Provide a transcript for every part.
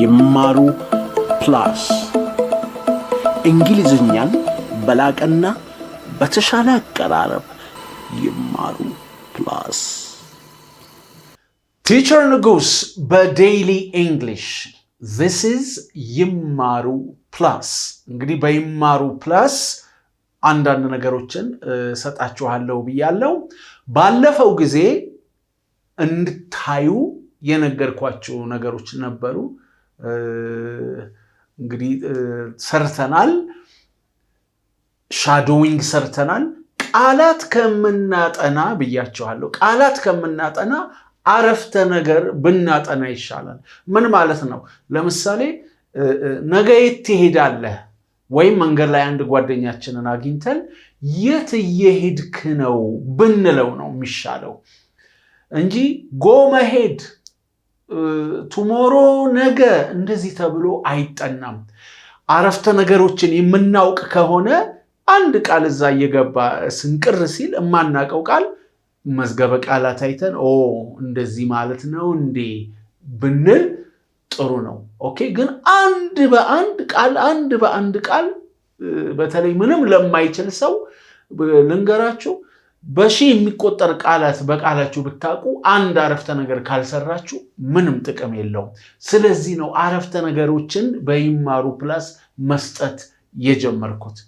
ይማሩ ፕላስ እንግሊዝኛን በላቀና በተሻለ አቀራረብ ይማሩ ፕላስ ቲቸር ንጉስ በዴይሊ እንግሊሽ this is ይማሩ ፕላስ እንግዲህ በይማሩ ፕላስ አንዳንድ ነገሮችን ሰጣችኋለሁ ብያለሁ ባለፈው ጊዜ እንድታዩ የነገርኳችሁ ነገሮች ነበሩ እንግዲህ ሰርተናል ሻዶዊንግ ሰርተናል ቃላት ከመናጠና ብያችኋለሁ ቃላት ከመናጠና አረፍተ ነገር ብናጠና ይሻላል ምን ማለት ነው ለምሳሌ ነገ የት ትሄዳለህ ወይ መንገድ ላይ አንድ ጓደኛችንን አግኝተን የት እየሄድክ ነው ብንለው ነው የሚሻለው እንጂ ጎ መሄድ ቱሞሮ ነገ እንደዚህ ተብሎ አይጠናም አረፍተ ነገሮችን የምናውቅ ከሆነ አንድ ቃል እዛ እየገባ ስንቅር ሲል የማናውቀው ቃል መዝገበ ቃላት አይተን እንደዚህ ማለት ነው እንዴ ብንል ጥሩ ነው ኦኬ ግን አንድ በአንድ ቃል በተለይ ምንም ለማይችል ሰው ልንገራችሁ በሺ የሚቆጠር ቃላት በቃላችሁ ብታቁ አንድ አረፍተ ነገር ካልሰራችሁ ምንም ጥቅም የለውም ስለዚህ ነው አረፍተ ነገሮችን በይማሩ ፕላስ መስጠት የጀመርኩት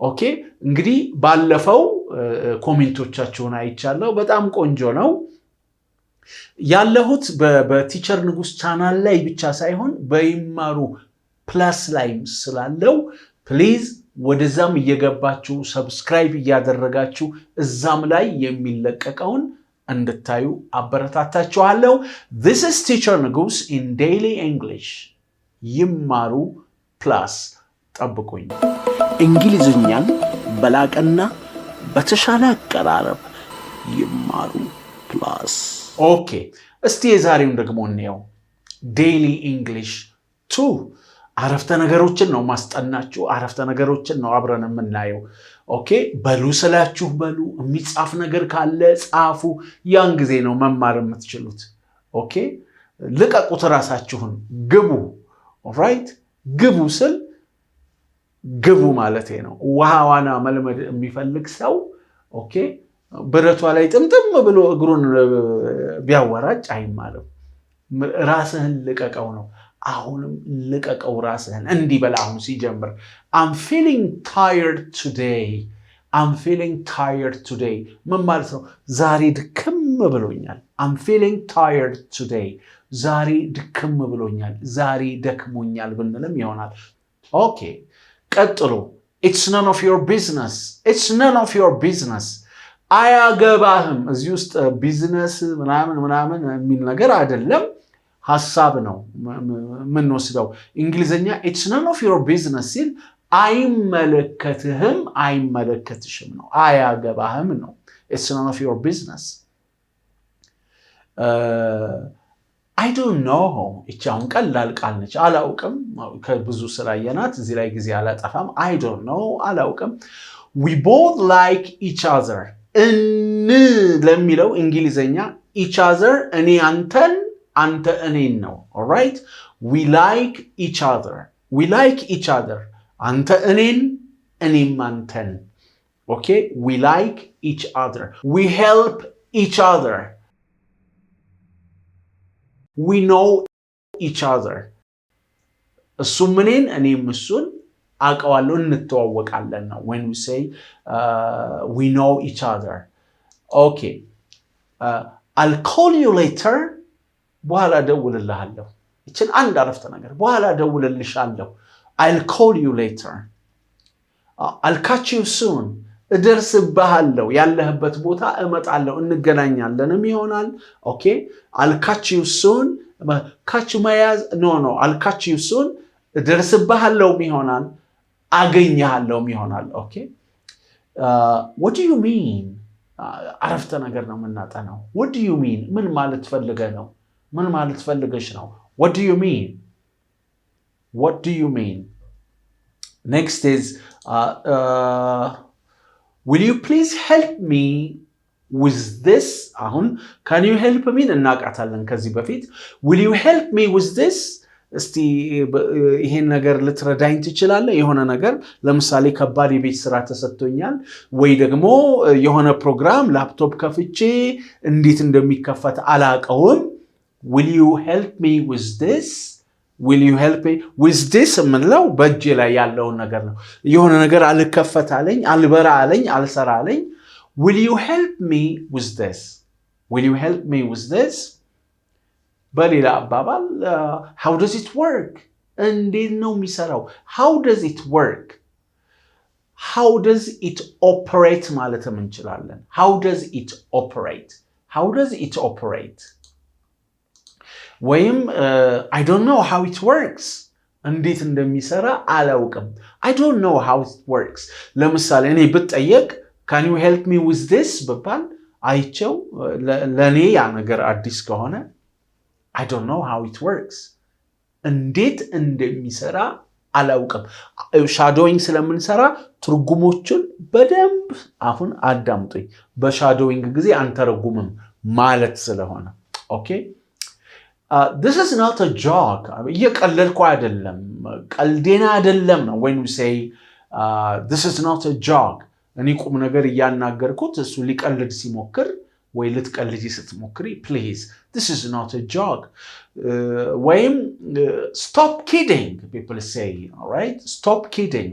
ኦኬ እንግዲህ ባለፈው ኮሜንቶቻችሁን አይቻለሁ በጣም ቆንጆ ነው ያለሁት በቲቸር ንጉስ ቻናል ላይ ብቻ ሳይሆን በይማሩ ፕላስ ላይ ስላለው ፕሊዝ ወደዛም እየገባችሁ ሰብስክራይብ እያደረጋችሁ እዛም ላይ የሚለቀቀውን እንድታዩ አበረታታችኋለሁ this is teacher ንጉስ in daily english ይማሩ ፕላስ ጠብቁኝ እንግሊዝኛን በላቀና በተሻለ አቀራረብ ይማሩ ፕላስ ኦኬ እስቲ የዛሬውን ደግሞ እንየው daily english 2 አረፍተ ነገሮችን ነው ማስጠናችሁ አረፍተ ነገሮችን ነው አብረን የምናየው ኦኬ በሉ ስላችሁ በሉ የሚጻፍ ነገር ካለ ጻፉ ያን ጊዜ ነው መማር የምትችሉት ኦኬ ልቀቁት ራሳችሁን ግቡ ኦልራይት ግቡ ስል ግቡ ማለት ነው ዋዋና መልመድ የሚፈልግ ሰው ኦኬ ብረቷ ላይ ጥምጥም ብሎ እግሩን ቢያወራጭ አይማርም ራስህን ልቀቀው ነው አሁንም ልቀቀው ራስህን እንዲበላ አሁን ሲጀምር I'm feeling tired today ምን ማለት ነው ዛሬ ድክም ብሎኛል I'm feeling tired today ዛሬ ድክም ብሎኛል ዛሬ ደክሞኛል ብንልም ይሆናል ኦኬ ቀጥሎ it's none of your business አያገባህም እዚህ ውስጥ ቢዝነስ ምናምን የሚል ነገር አይደለም ሐሳብ ነው ምን ወስደው እንግሊዘኛ it's none of your business ሲል አይመለከትሽም ነው አያገባህም ነው it's none of your business I don't know እቻውን ቀላል ቃል ነች አላውቅም ከብዙ ስራየናት እዚህ ላይ ጊዜ አላጠፋም I don't know አላውቅም we both like each other ለሚለው እንግሊዘኛ each other እኔ አንተን አንተ እኔን ነው alright we like each other አንተ እኔን እኔም አንተን okay we like each other we help each other we know each other እሱም እኔን እኔም እሱን አውቀዋለሁ እንተዋወቃለን ነው when we say we know each other okay I'll call you later በኋላ ደውልልሃለሁ እቺን አንድ አረፍተ ነገር በኋላ ደውልልሻለሁ I'll call you later I'll catch you soon እደርስብሃለሁ ያለህበት ቦታ እመጣለሁ እንገናኛለንም ይሆናል ኦኬ I'll catch you soon catch መያዝ no I'll catch you soon እደርስብሃለሁም ይሆናል አገኘሃለሁም ይሆናል ኦኬ what do you mean አረፍተ ነገር ነው የምናጠናው what do you mean ምን ማለት ፈልገህ ነው ምን ማለት ፈልገሽ ነው what do you mean next is will you please help me with this? Can you help me? Will you help me with this? እስቲ ይሄን ነገር ልትረዳኝ ትችላለህ? የሆነ ነገር ለምሳሌ ከባድ የቤት ስራ ተሰጥቶኛል፣ ወይ ደግሞ የሆነ ፕሮግራም ላፕቶፕ ከፍቼ እንዴት እንደሚከፈት አላቀውም። will you help me with this? will you help me with this የምንለው በእጄ ላይ ያለውን ነገር ነው። የሆነ ነገር አልከፈት አለኝ፣ አልበራ አለኝ፣ አልሰራ አለኝ። will you help me with this? will you help me with this? በሌላ አባባል how does it work? እንዴት ነው የሚሰራው? how does it work? how does it operate ማለትም እንችላለን። how does it operate? how does it operate? ወይም I don't know how it works. እንዴት እንደሚሰራ አላውቅም። I don't know how it works. ለምሳሌ እኔ ብጠየቅ can you help me with this ብባል አይቼው ለኔ ያ ነገር አዲስ ከሆነ I don't know how it works. እንዴት እንደሚሰራ አላውቅም። ሻዶዊንግ ስለምንሰራ ትርጉሞችን በደንብ አሁን አዳምጡኝ። በሻዶዊንግ ጊዜ አንተረጉምም ማለት ስለሆነ ኦኬ። this is not a joke. እየቀለድኩ አይደለም፣ ቀልዴና አይደለም ነው when we say this is not a joke. እኔ ቁም ነገር እያናገርኩት እሱ ሊቀልድ ሲሞክር ወይ ልትቀልጂ ስትሞክሪ please this is not a joke. ወይም stop kidding people say, all right? stop kidding.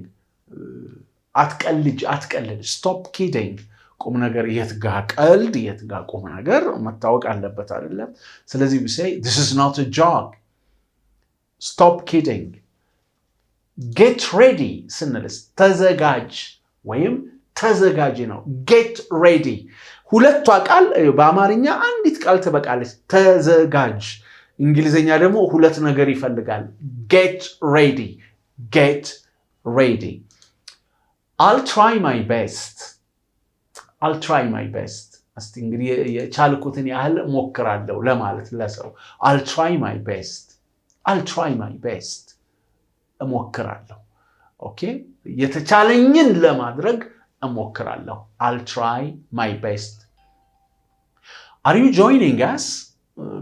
አትቀልድ stop kidding. ቁም ነገር የት ጋር ቀልድ የት ጋር ቁም ነገር መታወቅ አለበት አይደለም? ስለዚህ we say this is not a joke. stop kidding. get ready ስንልስ ተዘጋጅ ወይም ተዘጋጅ ነው። get ready ሁለቷ ቃል በአማርኛ አንዲት ቃል ትበቃለች፣ ተዘጋጅ። እንግሊዘኛ ደግሞ ሁለት ነገር ይፈልጋል። get ready. get ready. I'll try my best. I'll try my best. እስቲ እንግዲህ የቻልኩትን ያህል ሞክራለሁ ለማለት ለሰው I'll try my best. I'll try my best. እሞክራለሁ። ኦኬ የተቻለኝን ለማድረግ እሞክራለሁ። I'll try my best. Are you joining us?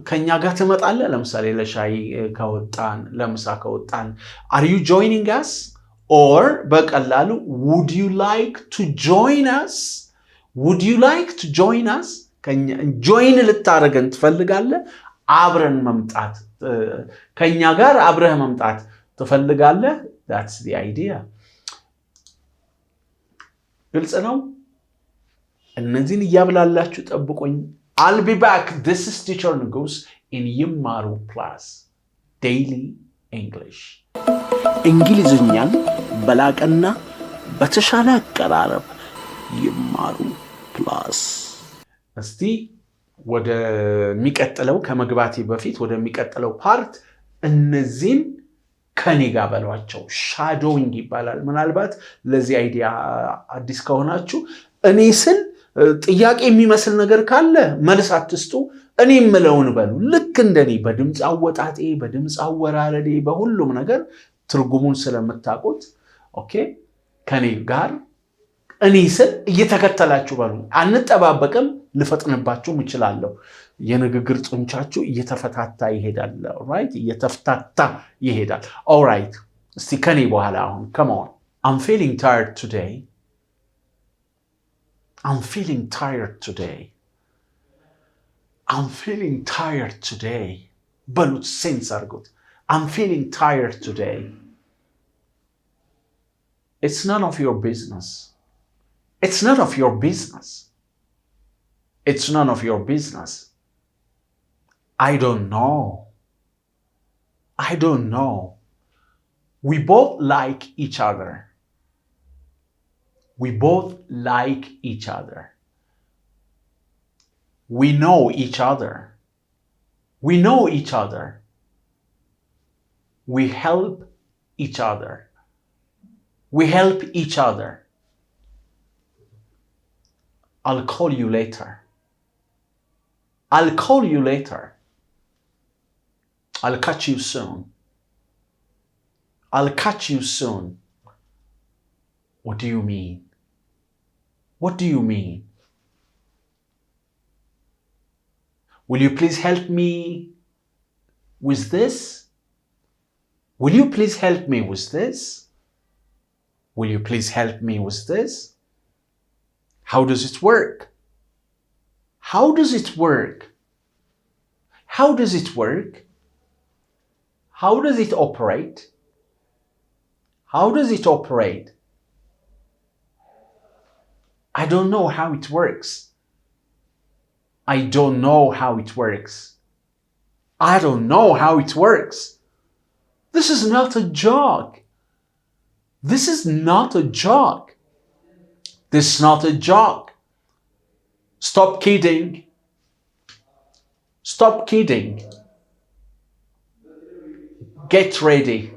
ከኛ ጋር ትመጣለህ? ለምሳሌ ለሻይ ከወጣን ለምሳ ከወጣን Are you joining us? or በቀላሉ would you like to join us? would you like to join us? ከኛ join ልታረገን ትፈልጋለህ? አብረን መምጣት ከኛ ጋር አብረህ መምጣት ትፈልጋለህ? that's the idea. ግልጽ ነው። እነዚህን እያብላላችሁ ጠብቁኝ። I'll be back. This is Teacher Nugus in ይማሩ Plus Daily English. እንግሊዝኛን በላቀና በተሻለ አቀራረብ ይማሩ Plus። እስቲ ወደሚቀጥለው ከመግባቴ በፊት ወደሚቀጥለው ፓርት እነዚህን ከኔ ጋር በሏቸው። ሻዶዊንግ ይባላል። ምናልባት ለዚህ አይዲያ አዲስ ከሆናችሁ እኔ ስል ጥያቄ የሚመስል ነገር ካለ መልስ አትስጡ፣ እኔ የምለውን በሉ። ልክ እንደኔ በድምፅ አወጣጤ፣ በድምፅ አወራረዴ፣ በሁሉም ነገር ትርጉሙን ስለምታውቁት ኦኬ ከኔ ጋር እኔ ስል እየተከተላችሁ በሉ። አንጠባበቅም፣ ልፈጥንባችሁም እችላለሁ። የንግግር ጡንቻችሁ እየተፈታታ ይሄዳል። ኦልራይት እየተፈታታ ይሄዳል። ኦልራይት እስቲ ከኔ በኋላ አሁን come on. I'm feeling tired today. I'm feeling tired today. I'm feeling tired today. በሉት ሴንስ አድርጉት። I'm feeling tired today. It's none of your business. It's none of your business. It's none of your business. I don't know. I don't know. We both like each other. We both like each other. We know each other. We know each other. We help each other. We help each other. I'll call you later. I'll call you later. I'll catch you soon. I'll catch you soon. What do you mean? What do you mean? Will you please help me with this? Will you please help me with this? Will you please help me with this? How does it work? How does it work? How does it work? How does it operate? How does it operate? I don't know how it works. I don't know how it works. I don't know how it works. This is not a joke. This is not a joke. This is not a joke. Stop kidding. Stop kidding. Get ready.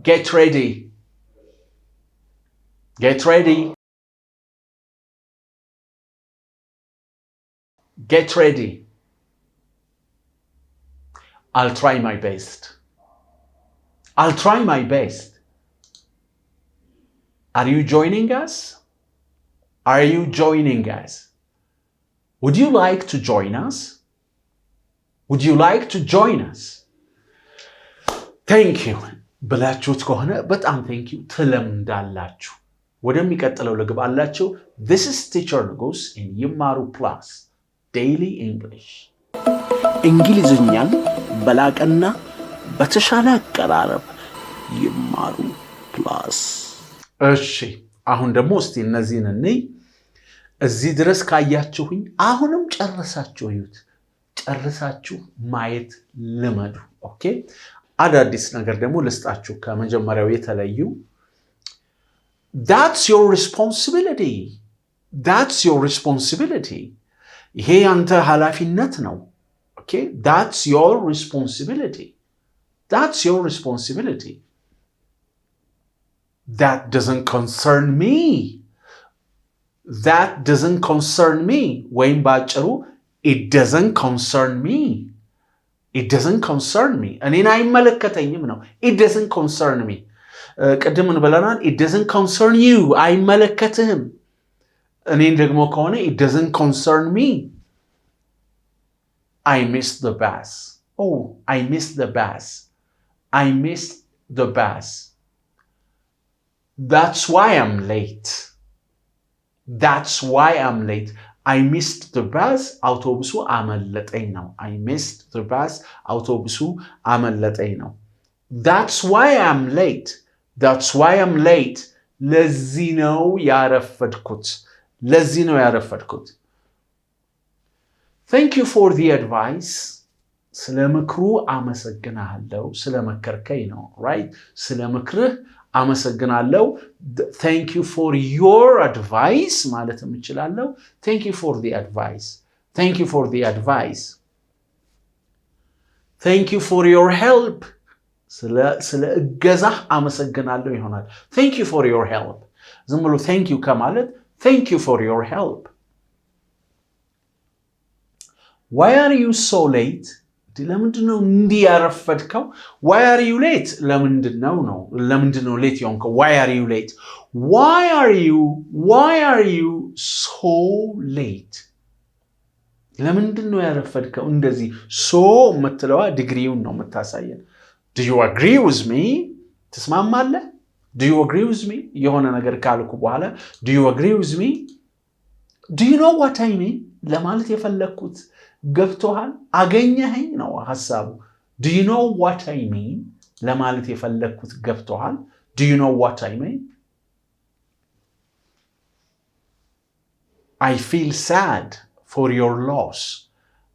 Get ready. Get ready. Get ready. I'll try my best. I'll try my best. Are you joining us? Are you joining us? Would you like to join us? Would you like to join us? Thank you. ብላችሁት ከሆነ በጣም thank you ትለምዳላችሁ። ወደሚቀጥለው ልግባላችሁ። This is Teacher Nuguse in ይማሩ Plus Daily English። እንግሊዝኛን በላቀና በተሻለ አቀራረብ ይማሩ Plus። እሺ አሁን ደግሞ እስቲ እነዚህን እንይ። እዚህ ድረስ ካያችሁኝ አሁንም ጨርሳችሁ እዩት። ጨርሳችሁ ማየት ልመዱ። ኦኬ አዳዲስ ነገር ደግሞ ልስጣችሁ ከመጀመሪያው የተለዩ። That's your responsibility. That's your responsibility. ይሄ ያንተ ኃላፊነት ነው። ኦኬ That's your responsibility. That's your responsibility. That doesn't concern me. That doesn't concern me. ወይም ባጭሩ it doesn't concern me. It doesn't concern me. እኔን አይመለከተኝም ነው። It doesn't concern me. ቅድም እንበለናል it doesn't concern you. አይመለከትህም። እኔን ደግሞ ከሆነ it doesn't concern me. I missed the bus. Oh, I missed the bus. I missed the bus. That's why I'm late. That's why I'm late. I missed the bus. አውቶቡሱ አመለጠኝ ነው። I missed the bus. አውቶቡሱ አመለጠኝ ነው። That's why I'm late. That's why I'm late. ለዚህ ነው ያረፈድኩት። ለዚህ ነው ያረፈድኩት። Thank you for the advice. ስለ ምክሩ አመሰግናለሁ። ስለ መከርከኝ ነው። right? ስለ ምክርህ አመሰግናለሁ። Thank you for your advice ማለትም እችላለሁ። Thank you for the advice. Thank you for the advice. Thank you for your help. ስለ እገዛህ አመሰግናለሁ ይሆናል። Thank you for your help. ዝም ብሎ thank you ከማለት thank you for your help. Why are you so late? ለምንድነው እንዲህ ያረፈድከው? Why are you late? ለምንድነው late የሆንከው? Why are you late? Why are you so late? ለምንድነው ያረፈድከው? እንደዚህ so የምትለዋ ዲግሪውን ነው የምታሳየን። Do you agree with me? ትስማማለህ? Do you agree with me? የሆነ ነገር ካልኩ በኋላ Do you agree with me? Do you know what I mean? ለማለት የፈለኩት ገብቶሃል? አገኘኸኝ ነው ሐሳቡ። Do you know what I mean? ለማለት የፈለኩት ገብቶሃል? Do you know what I mean? I feel sad for your loss.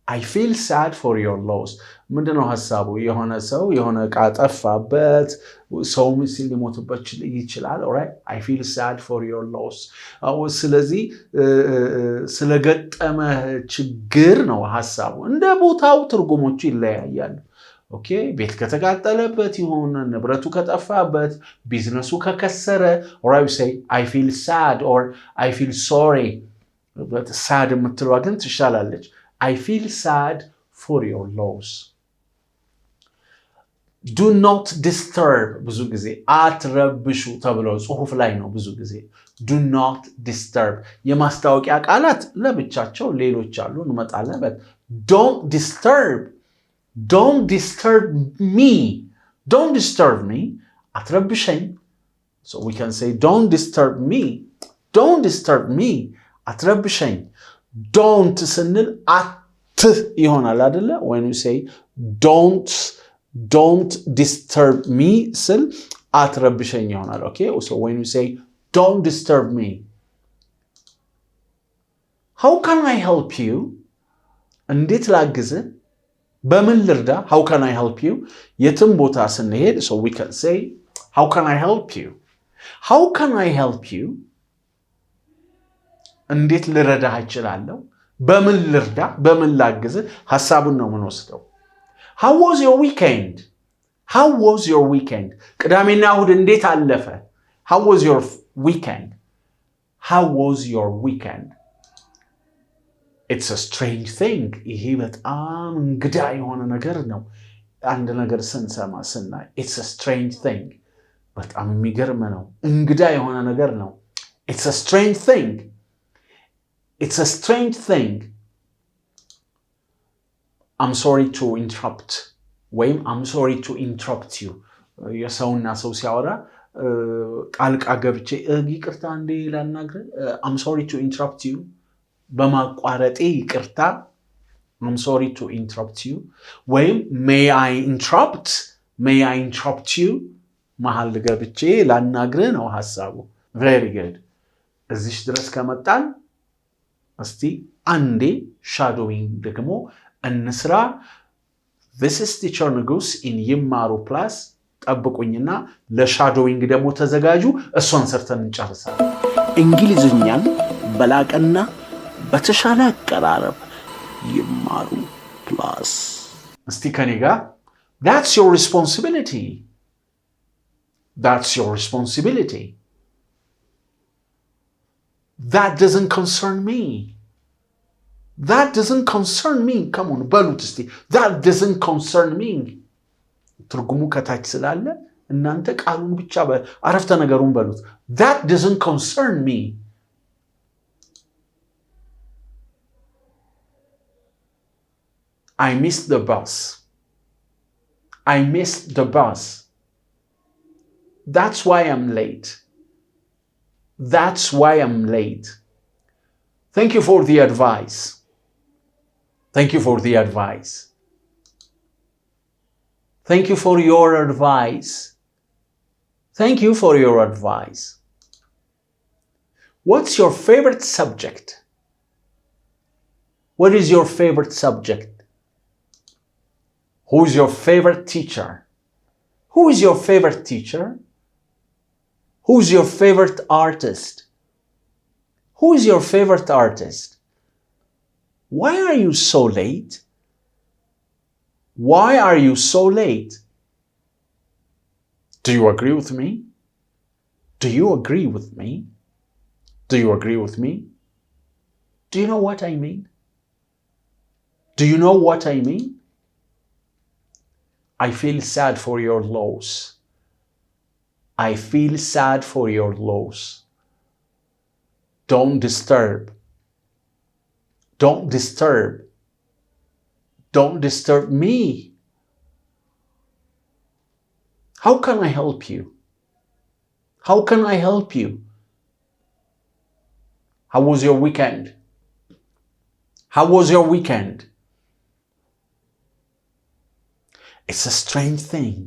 I feel sad for your loss. ምንድነው ሐሳቡ? የሆነ ሰው የሆነ ዕቃ ጠፋበት፣ ሰው ሊሞትበት ይችላል። alright? I feel sad for your loss. ስለዚህ ስለገጠመህ ችግር ነው ሐሳቡ። እንደ ቦታው ትርጉሞቹ ይለያያሉ። ኦኬ ቤት ከተቃጠለበት ይሁን ንብረቱ ከጠፋበት ቢዝነሱ ከከሰረ or I say I feel sad or I feel sorry. but sad የምትለዋ ግን ትሻላለች። I feel sad for your loss. Do not disturb ብዙ ጊዜ አትረብሹ ተብሎ ጽሑፍ ላይ ነው ብዙ ጊዜ do not disturb። የማስታወቂያ ቃላት ለብቻቸው ሌሎች አሉ እንመጣለን። but don't disturb me Don't disturb me. አትረብሸኝ. So we can say don't disturb me. Don't disturb me. አትረብሸኝ. Don't ስንል አት ይሆናል አይደለ? When you say don't disturb me ስል አትረብሸኝ ይሆናል. Okay? So when you say don't disturb me. How can I help you? እንዴት ላግዝ? በምን ልርዳ? How can I help you? የትም ቦታ ስንሄድ so we can say how can I help you? How can I help you? እንዴት ልረዳህ እችላለሁ? በምን ልርዳ? በምን ላግዝ? ሐሳቡን ነው የምንወስደው. How was your weekend? How was your weekend? ቅዳሜና እሁድ እንዴት አለፈ? How was your weekend? How was your weekend? It's a strange thing. ይሄ በጣም እንግዳ የሆነ ነገር ነው. አንድ ነገር ስንሰማ ስናይ it's a strange thing. በጣም የሚገርም ነው. እንግዳ የሆነ ነገር ነው. It's a strange thing. It's a strange thing. I'm sorry to interrupt. ወይም I'm sorry to interrupt you. የሰውና ሰው ሲያወራ ጣልቃ ገብቼ ይቅርታ እንዴ ላናግር. I'm sorry to interrupt you. በማቋረጤ ይቅርታ. I'm sorry to interrupt you. ወይም may I interrupt you? መሃል ገብቼ ላናግር ነው ሐሳቡ. Very good. እዚህ ድረስ ከመጣን እስቲ አንዴ shadowing ደግሞ እንስራ. This is teacher ንጉስ in ይማሩ plus ጠብቁኝና ለshadowing ደግሞ ተዘጋጁ. እሷን ሰርተን እንጨርሳለን. እንግሊዝኛን በላቀና በተሻለ አቀራረብ ይማሩ plus እስቲ ከኔ ጋር that's your responsibility. That's your responsibility. That doesn't concern me. That doesn't concern me. Come on, በሉት እስቲ. That doesn't concern me. ትርጉሙ ከታች ስላለ እናንተ ቃሉን ብቻ አረፍተ ነገሩን በሉት. That doesn't concern me. I missed the bus. I missed the bus. That's why I'm late. That's why I'm late. Thank you for the advice. Thank you for the advice. Thank you for your advice. Thank you for your advice. What's your favorite subject? What is your favorite subject? Who is your favorite teacher? Who is your favorite teacher? Who's your favorite artist? Who is your favorite artist? Why are you so late? Why are you so late? Do you agree with me? Do you agree with me? Do you agree with me? Do you know what I mean? Do you know what I mean? I feel sad for your loss. I feel sad for your loss. Don't disturb. Don't disturb. Don't disturb me. How can I help you? How can I help you? How was your weekend? How was your weekend? It's a strange thing.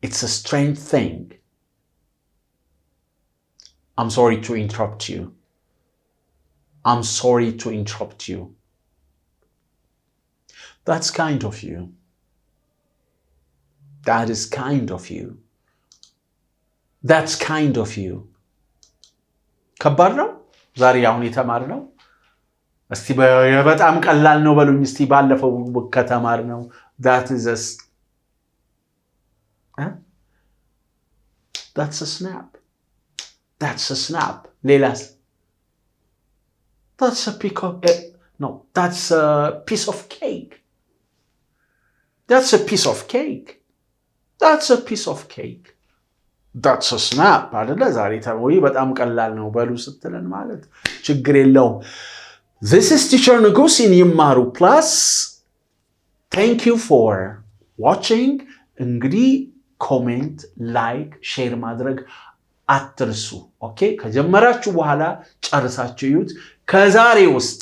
It's a strange thing. I'm sorry to interrupt you. I'm sorry to interrupt you. That's kind of you. That is kind of you. That's kind of you. ከባድ ነው ዛሬ አሁን የተማርነው። እስቲ በጣም ቀላል ነው በሉኝ እስቲ ባለፈው ከተማርነው that is a That's a snap. That's a snap. ሌላስ? That's a that's a piece of cake. That's a piece of cake. That's a piece of cake. That's a snap. አይደለ ዛሬ ተወይ በጣም ቀላል ነው በሉ ስትለን ማለት ችግር የለውም። This is teacher ንጉስ in ይማሩ plus. Thank you for ዋቺንግ። እንግዲህ ኮሜንት፣ ላይክ፣ ሼር ማድረግ አትርሱ። ኦኬ ከጀመራችሁ በኋላ ጨርሳችሁ ይዩት። ከዛሬ ውስጥ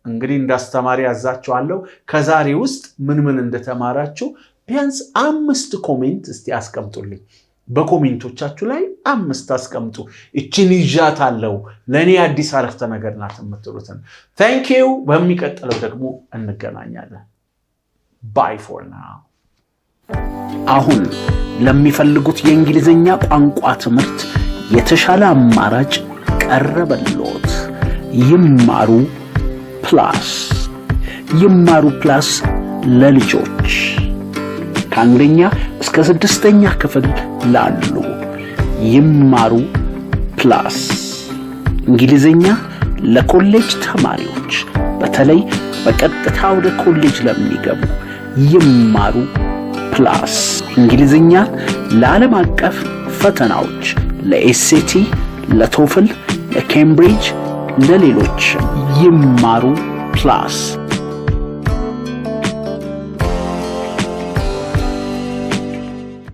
እንግዲህ እንዳስተማሪ ያዛችኋለሁ። ከዛሬ ውስጥ ምን እንደተማራችሁ ቢያንስ 5 ኮሜንት እስቲ አስቀምጡልኝ። በኮሜንቶቻችሁ ላይ 5 አስቀምጡ። እቺን ይዣታለሁ ለኔ አዲስ አረፍተ ነገር ናት የምትሉትን። ታንክ ዩ። በሚቀጥለው ደግሞ እንገናኛለን። ባይ ፎር ናው። አሁን ለሚፈልጉት የእንግሊዝኛ ቋንቋ ትምህርት የተሻለ አማራጭ ቀረበልዎት። ይማሩ ፕላስ። ይማሩ ፕላስ ለልጆች ከአንደኛ እስከ 6ኛ ክፍል ላሉ። ይማሩ ፕላስ እንግሊዝኛ ለኮሌጅ ተማሪዎች፣ በተለይ በቀጥታ ወደ ኮሌጅ ለሚገቡ ይማሩ ፕላስ። እንግሊዝኛ ለዓለም አቀፍ ፈተናዎች ለኤስኤቲ፣ ለቶፍል፣ ለኬምብሪጅ፣ ለሌሎች ይማሩ ፕላስ።